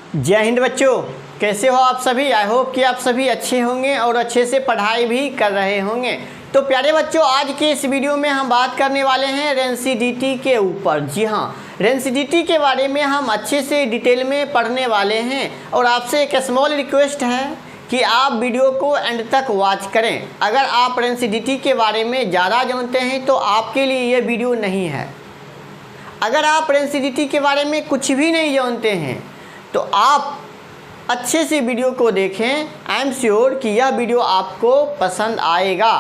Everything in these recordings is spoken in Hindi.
जय हिंद बच्चों, कैसे हो आप सभी। आई होप कि आप सभी अच्छे होंगे और अच्छे से पढ़ाई भी कर रहे होंगे। तो प्यारे बच्चों, आज के इस वीडियो में हम बात करने वाले हैं रेंसिडिटी के ऊपर। जी हाँ, रेंसिडिटी के बारे में हम अच्छे से डिटेल में पढ़ने वाले हैं और आपसे एक स्मॉल रिक्वेस्ट है कि आप वीडियो को एंड तक वॉच करें। अगर आप रेंसिडिटी के बारे में ज़्यादा जानते हैं तो आपके लिए ये वीडियो नहीं है। अगर आप रेंसिडिटी के बारे में कुछ भी नहीं जानते हैं तो आप अच्छे से वीडियो को देखें। आई एम श्योर कि यह वीडियो आपको पसंद आएगा।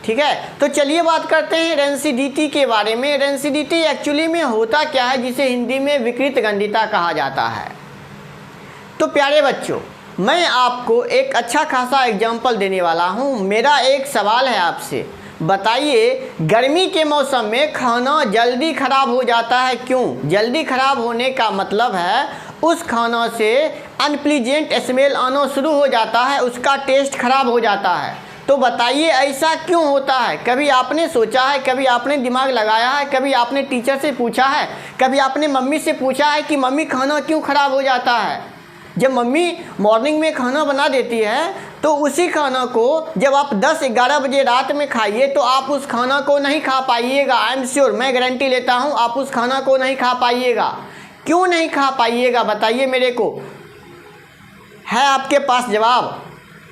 ठीक है, तो चलिए बात करते हैं रेंसिडिटी के बारे में। रेंसिडिटी एक्चुअली में होता क्या है, जिसे हिंदी में विकृत गंधिता कहा जाता है। तो प्यारे बच्चों, मैं आपको एक अच्छा खासा एग्जाम्पल देने वाला हूँ। मेरा एक सवाल है आपसे, बताइए गर्मी के मौसम में खाना जल्दी ख़राब हो जाता है, क्यों? जल्दी ख़राब होने का मतलब है उस खाना से अनप्लीजेंट स्मेल आना शुरू हो जाता है, उसका टेस्ट ख़राब हो जाता है। तो बताइए ऐसा क्यों होता है? कभी आपने सोचा है, कभी आपने दिमाग लगाया है, कभी आपने टीचर से पूछा है, कभी आपने मम्मी से पूछा है कि मम्मी खाना क्यों ख़राब हो जाता है? जब मम्मी मॉर्निंग में खाना बना देती है तो उसी खाना को जब आप 10-11 बजे रात में खाइए तो आप उस खाना को नहीं खा पाइएगा। आई एम श्योर, मैं गारंटी लेता हूँ आप उस खाना को नहीं खा पाइएगा। क्यों नहीं खा पाइएगा बताइए मेरे को, है आपके पास जवाब?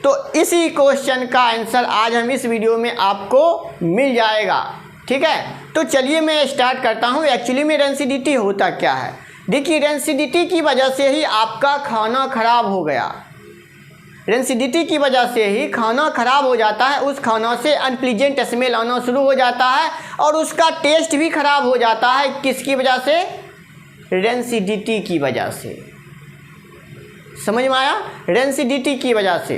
तो इसी क्वेश्चन का आंसर आज हम इस वीडियो में आपको मिल जाएगा। ठीक है, तो चलिए मैं स्टार्ट करता हूँ। एक्चुअली में रेंसिडिटी होता क्या है? देखिए, रेंसिडिटी की वजह से ही आपका खाना खराब हो गया। रेंसिडिटी की वजह से ही खाना खराब हो जाता है, उस खाना से अनप्लीजेंट स्मेल आना शुरू हो जाता है और उसका टेस्ट भी खराब हो जाता है। किसकी वजह से? रेंसिडिटी की वजह से। समझ में आया? रेंसिडिटी की वजह से।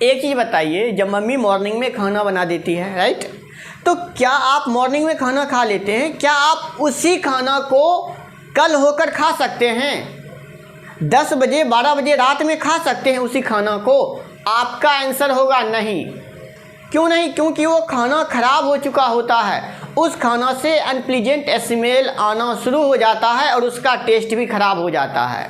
एक चीज़ बताइए, जब मम्मी मॉर्निंग में खाना बना देती है, राइट, तो क्या आप मॉर्निंग में खाना खा लेते हैं? क्या आप उसी खाना को कल होकर खा सकते हैं? 10 बजे 12 बजे रात में खा सकते हैं उसी खाना को? आपका आंसर होगा नहीं। क्यों नहीं? क्योंकि वो खाना खराब हो चुका होता है, उस खाना से अनप्लीजेंट स्मेल आना शुरू हो जाता है और उसका टेस्ट भी खराब हो जाता है।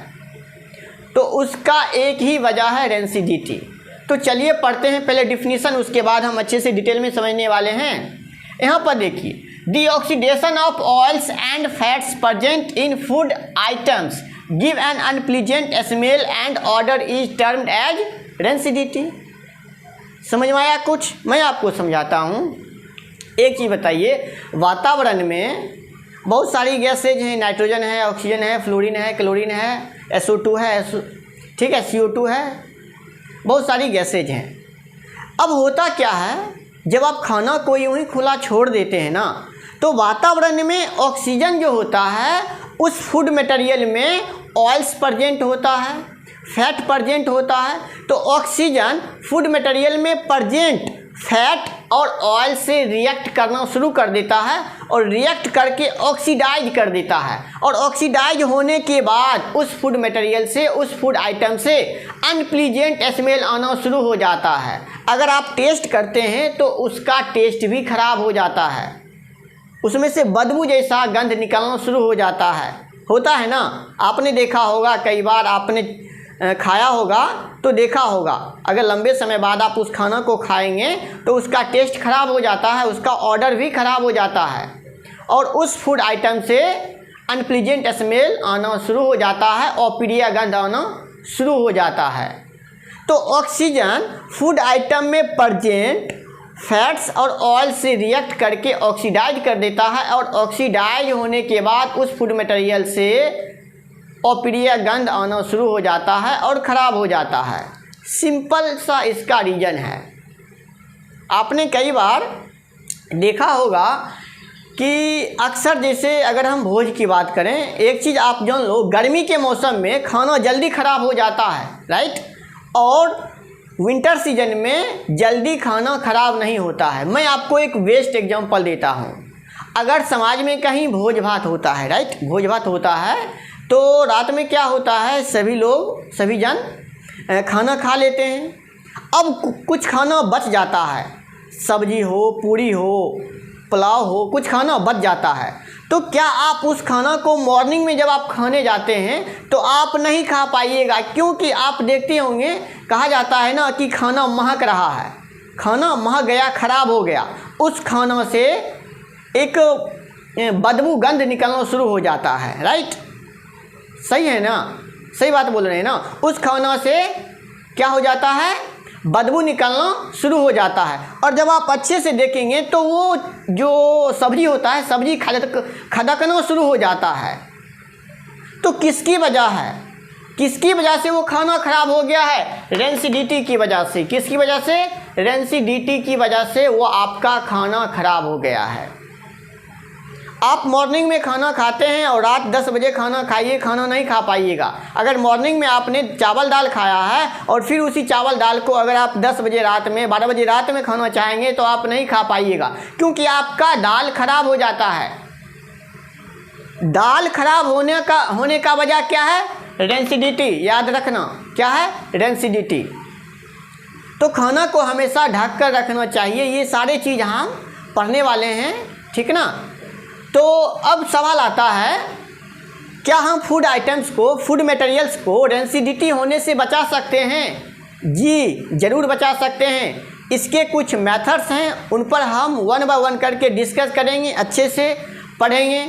तो उसका एक ही वजह है रेंसिडिटी। तो चलिए पढ़ते हैं पहले डिफिनीशन, उसके बाद हम अच्छे से डिटेल में समझने वाले हैं। यहाँ पर देखिए, the oxidation of oils and fats present in food items give an unpleasant smell and odour is termed as rancidity. समझ में आया कुछ? मैं आपको समझाता हूँ। एक चीज़ बताइए, वातावरण में बहुत सारी गैसेज हैं, नाइट्रोजन है, ऑक्सीजन है, फ्लोरीन है, क्लोरीन है, SO2 है, ठीक है, CO2 है, बहुत सारी गैसेज हैं। अब होता क्या है, जब आप खाना को यूँ ही खुला छोड़ देते हैं ना, तो वातावरण में ऑक्सीजन जो होता है उस फूड मटेरियल में ऑयल्स प्रेजेंट होता है, फैट प्रेजेंट होता है। तो ऑक्सीजन फूड मटेरियल में प्रेजेंट फैट और ऑयल से रिएक्ट करना शुरू कर देता है और रिएक्ट करके ऑक्सीडाइज कर देता है, और ऑक्सीडाइज होने के बाद उस फूड मटेरियल से, उस फूड आइटम से अनप्लीजेंट स्मेल आना शुरू हो जाता है। अगर आप टेस्ट करते हैं तो उसका टेस्ट भी खराब हो जाता है, उसमें से बदबू जैसा गंध निकलना शुरू हो जाता है। होता है ना, आपने देखा होगा, कई बार आपने खाया होगा तो देखा होगा, अगर लंबे समय बाद आप उस खाना को खाएंगे तो उसका टेस्ट खराब हो जाता है, उसका ऑर्डर भी खराब हो जाता है और उस फूड आइटम से अनप्लीजेंट स्मेल आना शुरू हो जाता है, अप्रिय गंध आना शुरू हो जाता है। तो ऑक्सीजन फूड आइटम में प्रेजेंट फैट्स और ऑयल से रिएक्ट करके ऑक्सीडाइज कर देता है और ऑक्सीडाइज होने के बाद उस फूड मटेरियल से अप्रिय गंध आना शुरू हो जाता है और ख़राब हो जाता है। सिंपल सा इसका रीज़न है। आपने कई बार देखा होगा कि अक्सर, जैसे अगर हम भोज की बात करें, एक चीज़ आप जान लो, गर्मी के मौसम में खाना जल्दी ख़राब हो जाता है, राइट, और विंटर सीजन में जल्दी खाना ख़राब नहीं होता है। मैं आपको एक बेस्ट एग्जांपल देता हूँ। अगर समाज में कहीं भोज भात होता है, राइट, भोज भात होता है, तो रात में क्या होता है, सभी लोग, सभी जन खाना खा लेते हैं। अब कुछ खाना बच जाता है, सब्जी हो, पूरी हो, पुलाव हो, कुछ खाना बच जाता है। तो क्या आप उस खाना को मॉर्निंग में जब आप खाने जाते हैं तो आप नहीं खा पाइएगा, क्योंकि आप देखते होंगे कहा जाता है ना कि खाना महक रहा है, खाना महक गया, ख़राब हो गया, उस खाना से एक बदबू गंध निकलना शुरू हो जाता है, राइट? सही है ना, सही बात बोल रहे हैं ना। उस खाना से क्या हो जाता है, बदबू निकलना शुरू हो जाता है। और जब आप अच्छे से देखेंगे तो वो जो सब्जी होता है, सब्जी खदकना शुरू हो जाता है। तो किसकी वजह है, किसकी वजह से वो खाना ख़राब हो गया है? रेंसिडिटी की वजह से। किसकी वजह से? रेंसिडिटी की वजह से वो आपका खाना ख़राब हो गया है। आप मॉर्निंग में खाना खाते हैं और रात 10 बजे खाना खाइए, खाना नहीं खा पाइएगा। अगर मॉर्निंग में आपने चावल दाल खाया है और फिर उसी चावल दाल को अगर आप 10 बजे रात में, 12 बजे रात में खाना चाहेंगे तो आप नहीं खा पाइएगा, क्योंकि आपका दाल खराब हो जाता है। दाल खराब होने का वजह क्या है? रेंसिडिटी। याद रखना, क्या है? रेंसिडिटी। तो खाना को हमेशा ढक कर रखना चाहिए। ये सारे चीज़ हम पढ़ने वाले हैं, ठीक ना। तो अब सवाल आता है, क्या हम फूड आइटम्स को, फूड मटेरियल्स को रेंसिडिटी होने से बचा सकते हैं? जी ज़रूर बचा सकते हैं। इसके कुछ मेथड्स हैं, उन पर हम 1 बाय 1 करके डिस्कस करेंगे, अच्छे से पढ़ेंगे,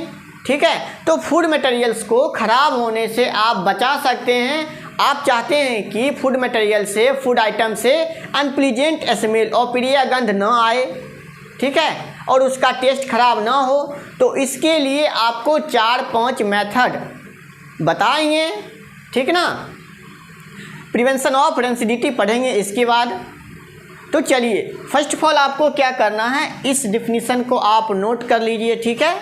ठीक है। तो फूड मटेरियल्स को ख़राब होने से आप बचा सकते हैं। आप चाहते हैं कि फूड मटेरियल से, फूड आइटम से अनप्लीजेंट स्मेल, अप्रिय गंध ना आए, ठीक है, और उसका टेस्ट ख़राब ना हो। तो इसके लिए आपको 4-5 मेथड बताएंगे, ठीक ना। प्रिवेंशन ऑफ रेंसिडिटी पढ़ेंगे इसके बाद। तो चलिए, फर्स्ट ऑफ ऑल आपको क्या करना है, इस डिफिनीशन को आप नोट कर लीजिए, ठीक है।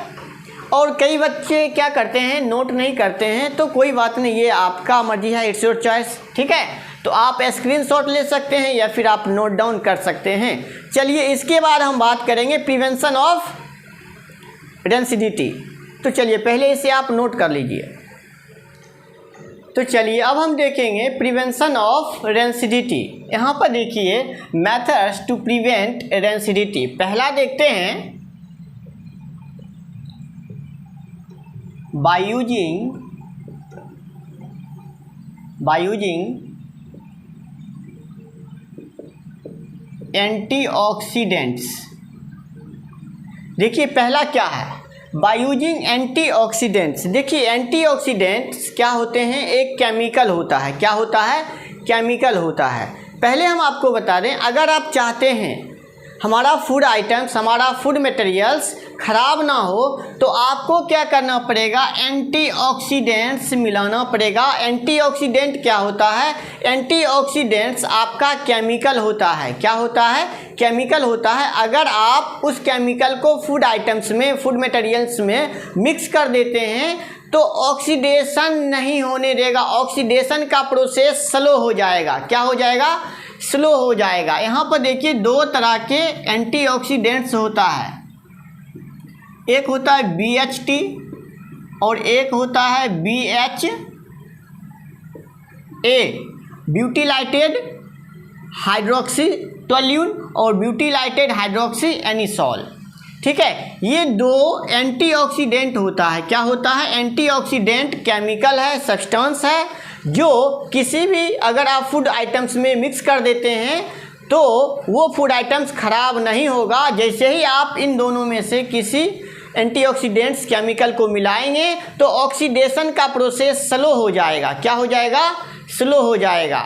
और कई बच्चे क्या करते हैं, नोट नहीं करते हैं, तो कोई बात नहीं, ये आपका मर्जी है, इट्स योर चॉइस, ठीक है। तो आप स्क्रीनशॉट ले सकते हैं या फिर आप नोट डाउन कर सकते हैं। चलिए, इसके बाद हम बात करेंगे प्रिवेंशन ऑफ रेंसिडिटी। तो चलिए, पहले इसे आप नोट कर लीजिए। तो चलिए, अब हम देखेंगे प्रिवेंशन ऑफ रेंसिडिटी। यहाँ पर देखिए, मेथड्स टू प्रिवेंट रेंसिडिटी। पहला देखते हैं, by using एंटीऑक्सीडेंट्स। देखिए पहला क्या है, बाय यूजिंग एंटीऑक्सीडेंट्स। देखिए एंटीऑक्सीडेंट्स क्या होते हैं, एक केमिकल होता है। क्या होता है? केमिकल होता है। पहले हम आपको बता दें, अगर आप चाहते हैं हमारा फूड आइटम्स, हमारा फूड मटेरियल्स ख़राब ना हो, तो आपको क्या करना पड़ेगा, एंटीऑक्सीडेंट्स मिलाना पड़ेगा। एंटीऑक्सीडेंट क्या होता है? एंटीऑक्सीडेंट्स आपका केमिकल होता है। क्या होता है? केमिकल होता है। अगर आप उस केमिकल को फूड आइटम्स में, फूड मटेरियल्स में मिक्स कर देते हैं तो ऑक्सीडेशन नहीं होने देगा, ऑक्सीडेशन का प्रोसेस स्लो हो जाएगा। क्या हो जाएगा? स्लो हो जाएगा। यहाँ पर देखिए, 2 तरह के एंटीऑक्सीडेंट्स होता है, एक होता है BHT और एक होता है BHA, ब्यूटिलाइटेड हाइड्रोक्सी टोल्यून और ब्यूटिलाइटेड हाइड्रोक्सी एनिसॉल, ठीक है। ये 2 एंटीऑक्सीडेंट होता है। क्या होता है? एंटीऑक्सीडेंट केमिकल है, सब्सटेंस है, जो किसी भी अगर आप फूड आइटम्स में मिक्स कर देते हैं तो वो फूड आइटम्स ख़राब नहीं होगा। जैसे ही आप इन दोनों में से किसी एंटीऑक्सीडेंट्स केमिकल को मिलाएंगे तो ऑक्सीडेशन का प्रोसेस स्लो हो जाएगा। क्या हो जाएगा? स्लो हो जाएगा।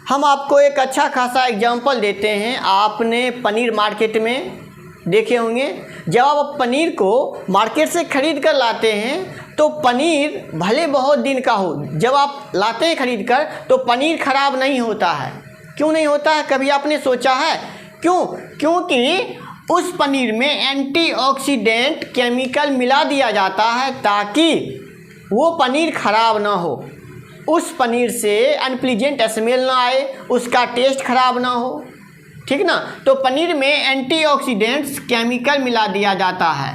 हम आपको एक अच्छा खासा एग्जांपल देते हैं। आपने पनीर मार्केट में देखे होंगे, जब आप पनीर को मार्केट से ख़रीद कर लाते हैं तो पनीर भले बहुत दिन का हो, जब आप लाते हैं ख़रीद कर तो पनीर ख़राब नहीं होता है। क्यों नहीं होता है? कभी आपने सोचा है क्यों? क्योंकि उस पनीर में एंटीऑक्सीडेंट केमिकल मिला दिया जाता है ताकि वो पनीर ख़राब ना हो, उस पनीर से अनप्लीजेंट स्मेल ना आए, उसका टेस्ट ख़राब ना हो, ठीक ना। तो पनीर में एंटीऑक्सीडेंट्स केमिकल मिला दिया जाता है।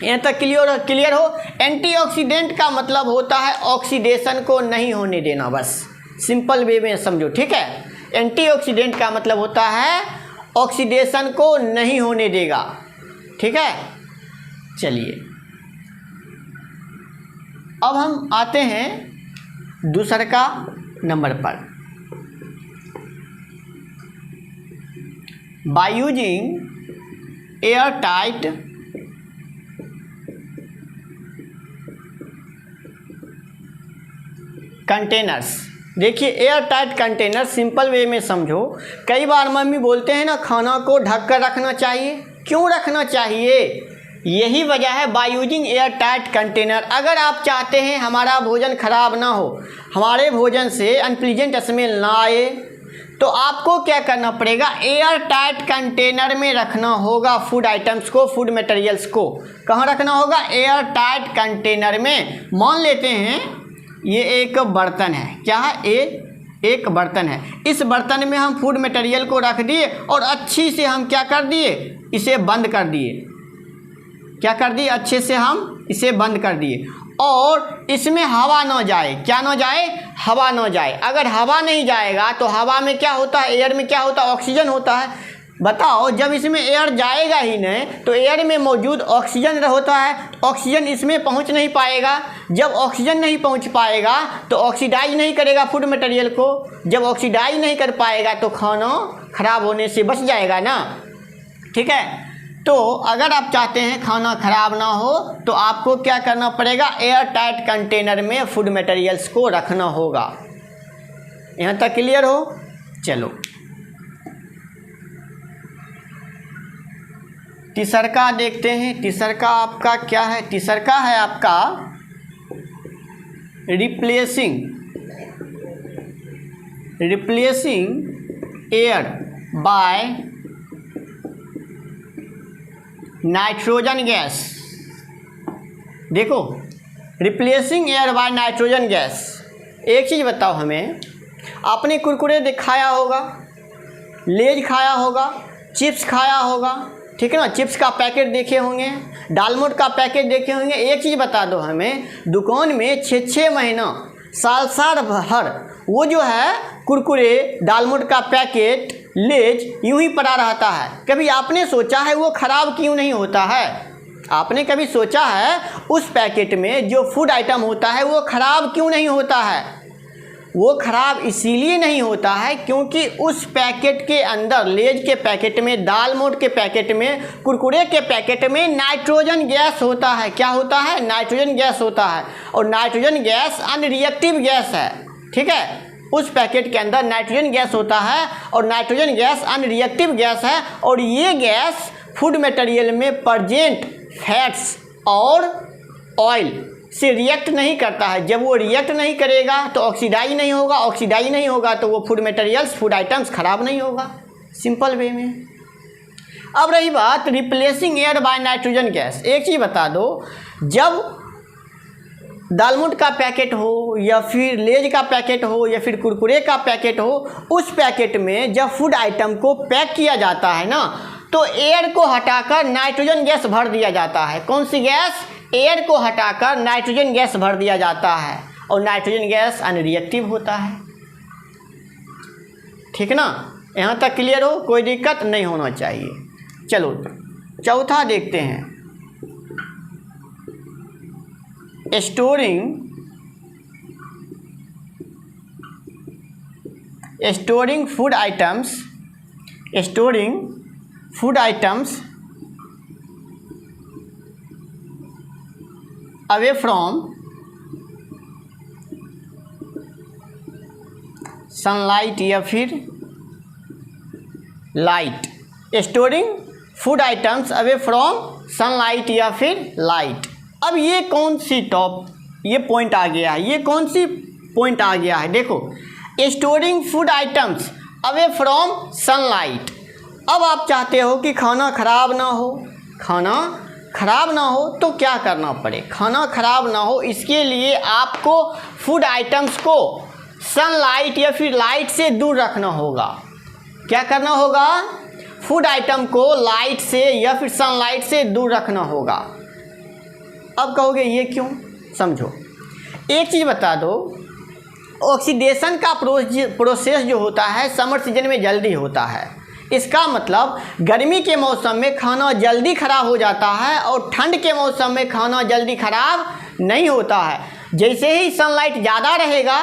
यहाँ तक क्लियर हो? एंटीऑक्सीडेंट का मतलब होता है ऑक्सीडेशन को नहीं होने देना, बस सिंपल वे में समझो, ठीक है। एंटीऑक्सीडेंट का मतलब होता है ऑक्सीडेशन को नहीं होने देगा, ठीक है। चलिए, अब हम आते हैं दूसरे का नंबर पर। By using air tight containers. देखिए air tight container simple way में समझो। कई बार मम्मी बोलते हैं ना खाना को ढक कर रखना चाहिए। क्यों रखना चाहिए? यही वजह है bye using air tight container. अगर आप चाहते हैं हमारा भोजन खराब ना हो, हमारे भोजन से अनप्लीजेंट स्मेल ना आए, तो आपको क्या करना पड़ेगा? एयर टाइट कंटेनर में रखना होगा फूड आइटम्स को, फूड मटेरियल्स को। कहाँ रखना होगा? एयर टाइट कंटेनर में। मान लेते हैं ये एक बर्तन है। क्या है? एक बर्तन है। इस बर्तन में हम फूड मटेरियल को रख दिए और अच्छी से हम क्या कर दिए? इसे बंद कर दिए। क्या कर दिए? अच्छे से हम इसे बंद कर दिए और इसमें हवा ना जाए। क्या ना जाए? हवा ना जाए। अगर हवा नहीं जाएगा तो हवा में क्या होता है? एयर में क्या होता है? ऑक्सीजन होता है। बताओ, जब इसमें एयर जाएगा ही नहीं तो एयर में मौजूद ऑक्सीजन होता है, ऑक्सीजन इसमें पहुंच नहीं पाएगा। जब ऑक्सीजन नहीं पहुंच पाएगा तो ऑक्सीडाइज नहीं करेगा फूड मटेरियल को। जब ऑक्सीडाइज नहीं कर पाएगा तो खाना खराब होने से बच जाएगा ना। ठीक है, तो अगर आप चाहते हैं खाना खराब ना हो तो आपको क्या करना पड़ेगा? एयर टाइट कंटेनर में फूड मटेरियल्स को रखना होगा। यहाँ तक क्लियर हो? चलो तीसरा देखते हैं। तीसरा आपका क्या है? तीसरा है आपका replacing air by nitrogen gas. देखो, replacing air by nitrogen gas. एक चीज़ बताओ हमें, आपने कुरकुरे खाया होगा, लेज खाया होगा, चिप्स खाया होगा, ठीक है ना? चिप्स का पैकेट देखे होंगे, दालमोट का पैकेट देखे होंगे। एक चीज़ बता दो हमें, दुकान में 6 महीना साल भर वो जो है कुरकुरे, दालमोट का पैकेट, लेज यूं ही पड़ा रहता है। कभी आपने सोचा है वो ख़राब क्यों नहीं होता है? आपने कभी सोचा है उस पैकेट में जो फूड आइटम होता है वो ख़राब क्यों नहीं होता है? वो ख़राब इसीलिए नहीं होता है क्योंकि उस पैकेट के अंदर, लेज के पैकेट में, दालमोट के पैकेट में, कुरकुरे के पैकेट में नाइट्रोजन गैस होता है। क्या होता है? नाइट्रोजन गैस होता है। और नाइट्रोजन गैस अनरिएक्टिव गैस है। ठीक है, उस पैकेट के अंदर नाइट्रोजन गैस होता है और नाइट्रोजन गैस अनरिएक्टिव गैस है। और ये गैस फूड मटेरियल में प्रेजेंट फैट्स और ऑयल से रिएक्ट नहीं करता है। जब वो रिएक्ट नहीं करेगा तो ऑक्सीडाइज नहीं होगा, ऑक्सीडाइज नहीं होगा तो वो फूड मटेरियल्स, फूड आइटम्स खराब नहीं होगा, सिंपल वे में। अब रही बात replacing air by nitrogen gas. एक चीज़ बता दो, जब दालमोट का पैकेट हो या फिर लेज का पैकेट हो या फिर कुरकुरे का पैकेट हो, उस पैकेट में जब फूड आइटम को पैक किया जाता है ना, तो एयर को हटाकर नाइट्रोजन गैस भर दिया जाता है। कौन सी गैस? एयर को हटाकर नाइट्रोजन गैस भर दिया जाता है और नाइट्रोजन गैस अनरिएक्टिव होता है। ठीक ना? यहाँ तक क्लियर हो? कोई दिक्कत नहीं होना चाहिए। चलो चौथा देखते हैं, storing food items away from sunlight या फिर light. Storing food items away from sunlight या फिर लाइट। अब ये कौन सी ये पॉइंट आ गया है? ये कौन सी पॉइंट आ गया है? देखो, storing food items away from sunlight. अब आप चाहते हो कि खाना खराब ना हो, खाना खराब ना हो तो क्या करना पड़े? खाना खराब ना हो इसके लिए आपको फूड आइटम्स को सनलाइट या फिर लाइट से दूर रखना होगा। क्या करना होगा? फूड आइटम को लाइट से या फिर सनलाइट से दूर रखना होगा। अब कहोगे ये क्यों? समझो, एक चीज़ बता दो, ऑक्सीडेशन का प्रोसेस जो होता है समर सीजन में जल्दी होता है। इसका मतलब गर्मी के मौसम में खाना जल्दी ख़राब हो जाता है और ठंड के मौसम में खाना जल्दी ख़राब नहीं होता है। जैसे ही सनलाइट ज़्यादा रहेगा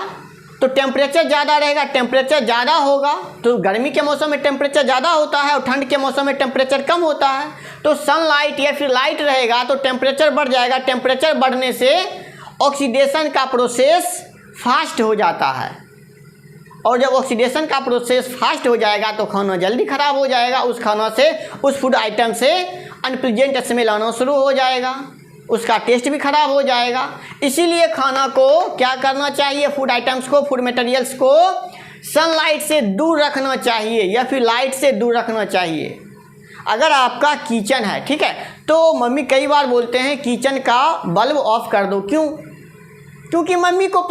तो टेम्परेचर ज़्यादा रहेगा, टेम्परेचर ज़्यादा होगा तो गर्मी के मौसम में टेम्परेचर ज़्यादा होता है और ठंड के मौसम में टेम्परेचर कम होता है। तो सनलाइट या फिर लाइट रहेगा तो टेम्परेचर बढ़ जाएगा, टेम्परेचर बढ़ने से ऑक्सीडेशन का प्रोसेस फास्ट हो जाता है और जब ऑक्सीडेशन का प्रोसेस फास्ट हो जाएगा तो खाना जल्दी ख़राब हो जाएगा, उस खाना से, उस फूड आइटम से अनप्लीजेंट स्मेल आना शुरू हो जाएगा, उसका टेस्ट भी ख़राब हो जाएगा। इसीलिए खाना को क्या करना चाहिए, फूड आइटम्स को, फूड मटेरियल्स को सनलाइट से दूर रखना चाहिए या फिर लाइट से दूर रखना चाहिए। अगर आपका किचन है, ठीक है, तो मम्मी कई बार बोलते हैं किचन का बल्ब ऑफ कर दो। क्यों? क्योंकि मम्मी को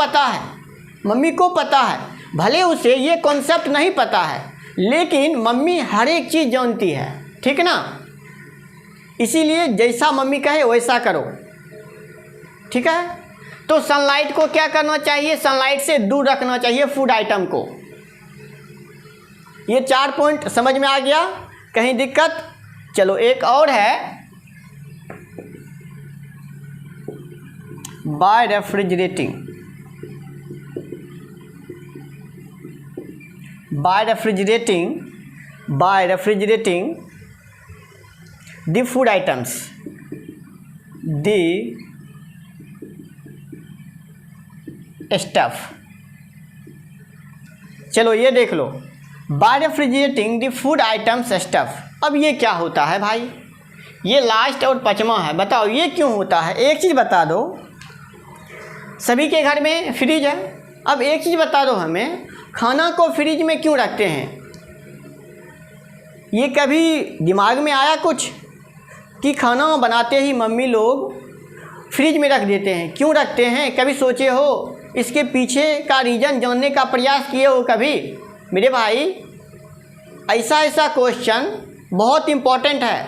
पता है, भले उसे ये कॉन्सेप्ट नहीं पता है लेकिन मम्मी हर एक चीज़ जानती है, ठीक ना। इसीलिए जैसा मम्मी कहे वैसा करो, ठीक है। तो सनलाइट को क्या करना चाहिए, सनलाइट से दूर रखना चाहिए फूड आइटम को। ये 4 पॉइंट समझ में आ गया? कहीं दिक्कत? चलो एक और है, by refrigerating the food items, the stuff। चलो ये देख लो, by refrigerating the food items stuff. अब ये क्या होता है भाई? ये लास्ट और 5वां है, बताओ ये क्यों होता है? एक चीज़ बता दो, सभी के घर में फ्रिज है, अब एक चीज़ बता दो हमें, खाना को फ्रिज में क्यों रखते हैं? ये कभी दिमाग में आया कुछ कि खाना बनाते ही मम्मी लोग फ्रिज में रख देते हैं? क्यों रखते हैं? कभी सोचे हो? इसके पीछे का रीज़न जानने का प्रयास किए हो कभी? मेरे भाई ऐसा क्वेश्चन बहुत इम्पोर्टेंट है,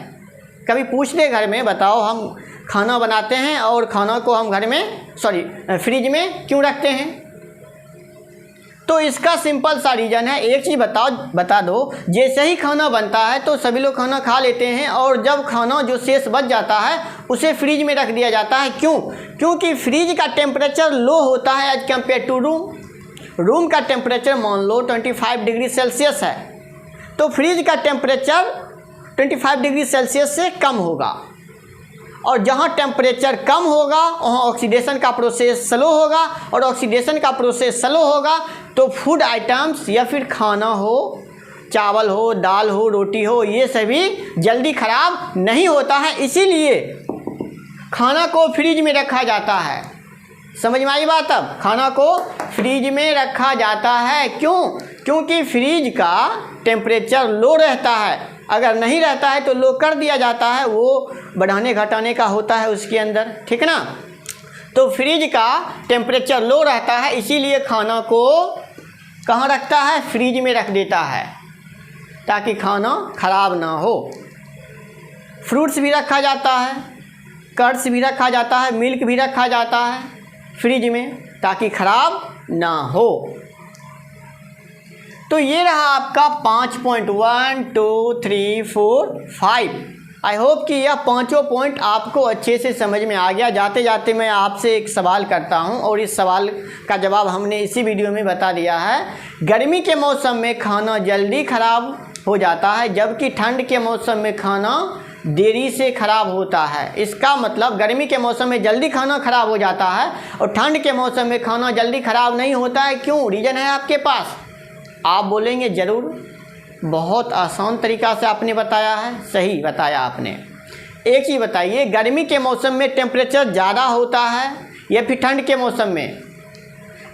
कभी पूछ ले घर में, बताओ हम खाना बनाते हैं और खाना को हम घर में फ्रिज में क्यों रखते हैं? तो इसका सिंपल सा रीज़न है, एक चीज़ बता दो, जैसे ही खाना बनता है तो सभी लोग खाना खा लेते हैं और जब खाना जो शेष बच जाता है उसे फ्रिज में रख दिया जाता है। क्यों? क्योंकि फ्रिज का टेम्परेचर लो होता है एज कम्पेयर टू रूम का टेम्परेचर मान लो 25 डिग्री सेल्सियस है, तो फ्रिज का टेम्परेचर 25 डिग्री सेल्सियस से कम होगा और जहाँ टेम्परेचर कम होगा वहाँ ऑक्सीडेशन का प्रोसेस स्लो होगा और ऑक्सीडेशन का प्रोसेस स्लो होगा तो फूड आइटम्स या फिर खाना हो, चावल हो, दाल हो, रोटी हो, ये सभी जल्दी ख़राब नहीं होता है। इसीलिए खाना को फ्रिज में रखा जाता है। समझ में आई बात? अब खाना को फ्रिज में रखा जाता है। क्यों? क्योंकि फ्रिज का टेम्परेचर लो रहता है, अगर नहीं रहता है तो लो कर दिया जाता है, वो बढ़ाने घटाने का होता है उसके अंदर, ठीक ना। तो फ्रिज का टेम्परेचर लो रहता है, इसीलिए खाना को कहाँ रखता है? फ्रिज में रख देता है ताकि खाना ख़राब ना हो। फ्रूट्स भी रखा जाता है, कर्ड्स भी रखा जाता है, मिल्क भी रखा जाता है फ्रिज में ताकि ख़राब ना हो। तो ये रहा आपका 5 पॉइंट, 1 2 3 4 5। आई होप कि यह 5 पॉइंट आपको अच्छे से समझ में आ गया। जाते जाते मैं आपसे एक सवाल करता हूं और इस सवाल का जवाब हमने इसी वीडियो में बता दिया है। गर्मी के मौसम में खाना जल्दी ख़राब हो जाता है जबकि ठंड के मौसम में खाना देरी से ख़राब होता है। इसका मतलब गर्मी के मौसम में जल्दी खाना ख़राब हो जाता है और ठंड के मौसम में खाना जल्दी ख़राब नहीं होता है। क्यों? रीज़न है आपके पास? आप बोलेंगे ज़रूर, बहुत आसान तरीक़ा से आपने बताया है। सही बताया आपने। एक चीज़ बताइए, गर्मी के मौसम में टेम्परेचर ज़्यादा होता है या फिर ठंड के मौसम में?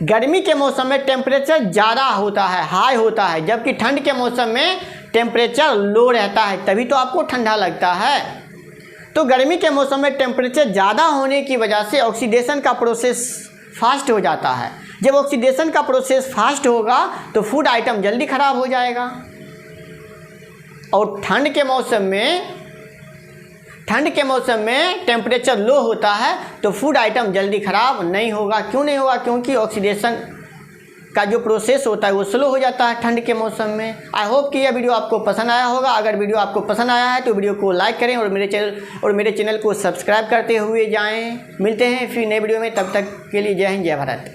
गर्मी के मौसम में टेम्परेचर ज़्यादा होता है, हाई होता है, जबकि ठंड के मौसम में टेम्परेचर लो रहता है, तभी तो आपको ठंडा लगता है। तो गर्मी के मौसम में टेम्परेचर ज़्यादा होने की वजह से ऑक्सीडेशन का प्रोसेस फास्ट हो जाता है। जब ऑक्सीडेशन का प्रोसेस फास्ट होगा तो फूड आइटम जल्दी ख़राब हो जाएगा। और ठंड के मौसम में टेम्परेचर लो होता है तो फूड आइटम जल्दी ख़राब नहीं होगा। क्यों नहीं होगा? क्योंकि ऑक्सीडेशन का जो प्रोसेस होता है वो स्लो हो जाता है ठंड के मौसम में। आई होप कि यह वीडियो आपको पसंद आया होगा। अगर वीडियो आपको पसंद आया है तो वीडियो को लाइक करें और मेरे चैनल को सब्सक्राइब करते हुए जाएं। मिलते हैं फिर नए वीडियो में, तब तक के लिए जय हिंद जय भारत।